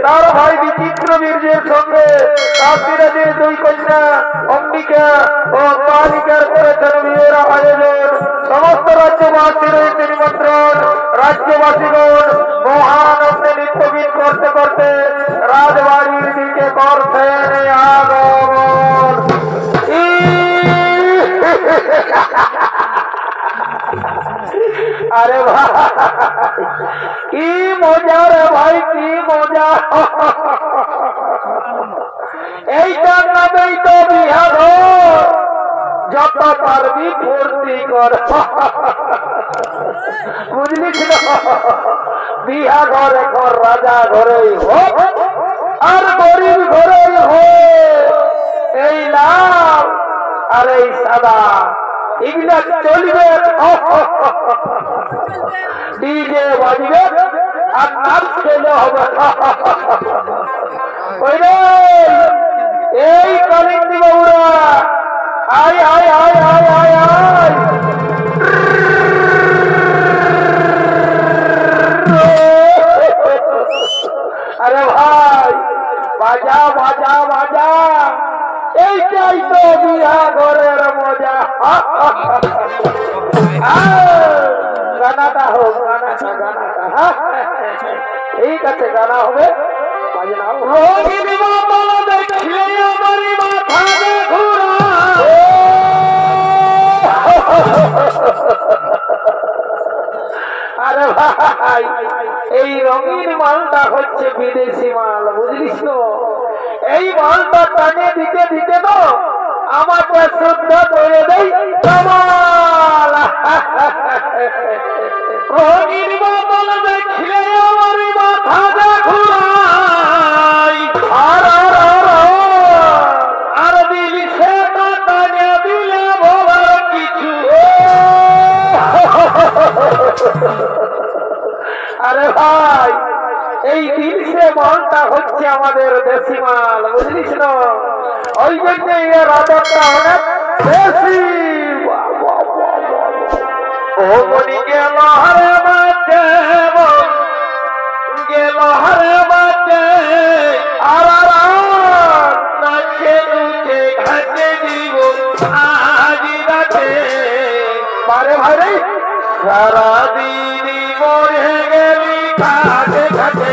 তার ভাই বিচিত্র বীর্যের সঙ্গে কাশীরাজের দুই কন্যা অম্বিকা ও কালিকার করেছেন বিয়ের আয়োজন। সমস্ত রাজ্যবাসীর রয়েছে নিমন্ত্রণ। রাজ্যবাসীগণ মহানন্দে নৃত্যগীত করতে করতে রাজবাড়ির দিকে করছেন আগমন। আরে ভাই কি মজা রে ভাই, কি মজা! এইটার নামেই তো বিহা ঘর। যত পারবি ফুর্তি কর, বুঝলি ছিল? বিহা ঘর এখন রাজা ঘরেই হোক আর গরিব ঘরেই হোক, এই লাল আর এই সাদা এগুলা চলবে। ডিজে বাজবে আর নাচ খেলে হবে। এই কালিন্দি বাবুরা আয় আয় আয় আয় আয় আয়। আরে ভাই বাজা বাজা বাজা, এইটাই তো বিয়া ঘরের মজা। গানাটা হোক, গানাটা গানাটা ঠিক আছে, গানা হবে। আরে ভাই এই রঙিন মালটা হচ্ছে বিদেশি মাল, বুঝলিস তো? এই মালটা টানে দিতে দিতে তো আমাকে শুদ্ধ করে দেই কামাল। রঙিন মাল দেখলে আমার মাথা ঘুরাই, আর দিল সে টানে দিলে বলার কিছু। আরে ভাই এই দিলসে মালটা হচ্ছে আমাদের দেশি মাল, বুঝলিস না? ওই জন্য এর আদরটা অনেক বেশি। ও মনি গেল হারে বাঁচে, গেল হারে বাঁচে, আর নাচে নুচে ঘাটে দিব আজ রাতে। বারে ভাই সারাদিন মরে গেলি ঘাটে ঘাটে।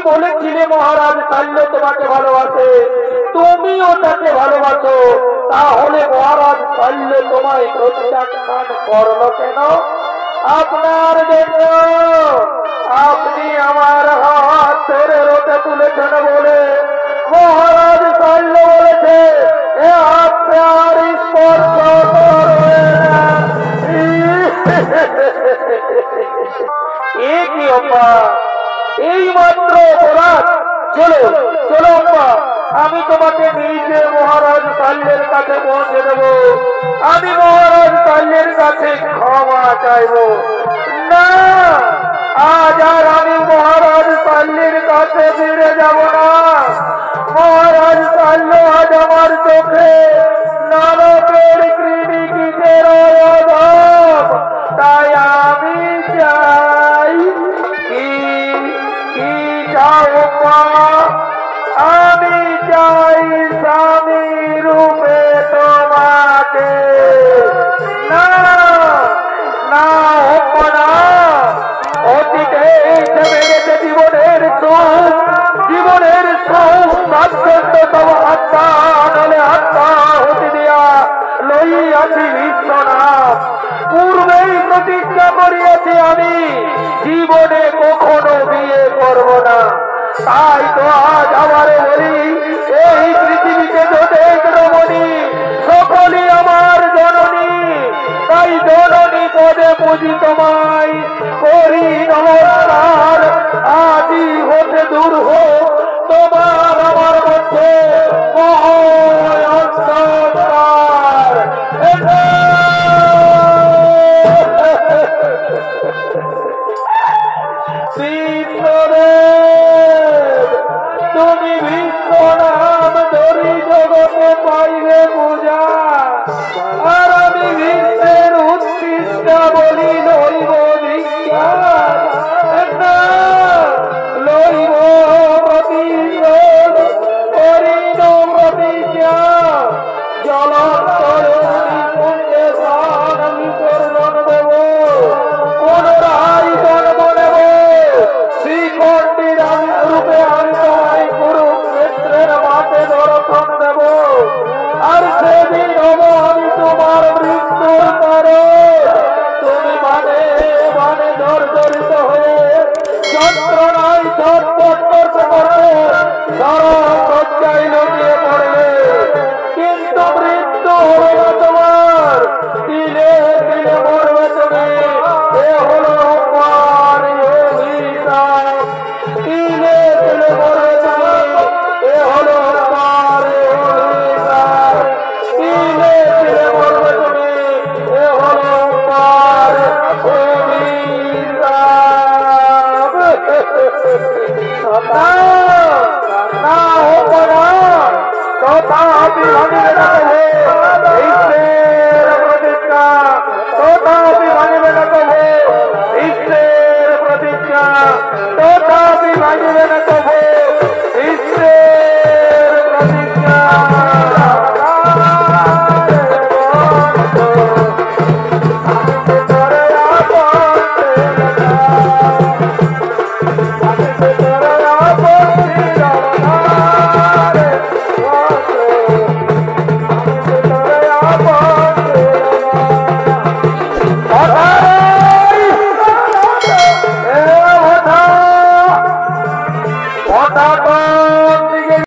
বলেছিলে মহারাজ শল্য তোমাকে ভালোবাসে, তুমিও তাকে ভালোবাসো, তাহলে মহারাজ শল্য তোমায় প্রত্যাখ্যান করলো কেন? আপনার জন্য আপনি আমার হাত ধরে রোটে তুলেছেন বলে মহারাজ শল্য বলেছে এ হাত আর স্পর্শ করবে না। এ কি অম্মা, এই মাত্র অপরাধ? চলো চলো অম্মা, আমি তোমাকে নিজে মহারাজ শল্যের কাছে পৌঁছে দেব, আমি মহারাজ শল্যের কাছে ক্ষমা চাইব। না, আজ আর আমি মহারাজ শল্যের কাছে ফিরে যাব না। মহারাজ শল্য আজ আমার চোখে নরকের কৃমিকিটের অধম, তাই আমি চাই কি চাও মা? আমি চাই স্বামী রূপে তোমাকে। না না না, অতীতে গেছে জীবনের সুখ, জীবনের সুখ অত্যন্ত তব আত্মা নলে আত্মা হতে দিয়া লইয়াছি বিশ্বনাথ। পূর্বেই প্রতিজ্ঞা করিয়াছি আমি জীবনে কখনো বিয়ে করব না, তাই তো আজ আমারে বলি এই পৃথিবীতে যতেক রমণী সকলই আমার জননী, তাই জননী পদে পুজি তোমায় করি নমস্কার। আদি হতে দূর হোক তোমার আমার মধ্যে অন্ধকার। বিশ্বদেব, তুমি বিশ্ব নাম ধরি জগতে পাইবে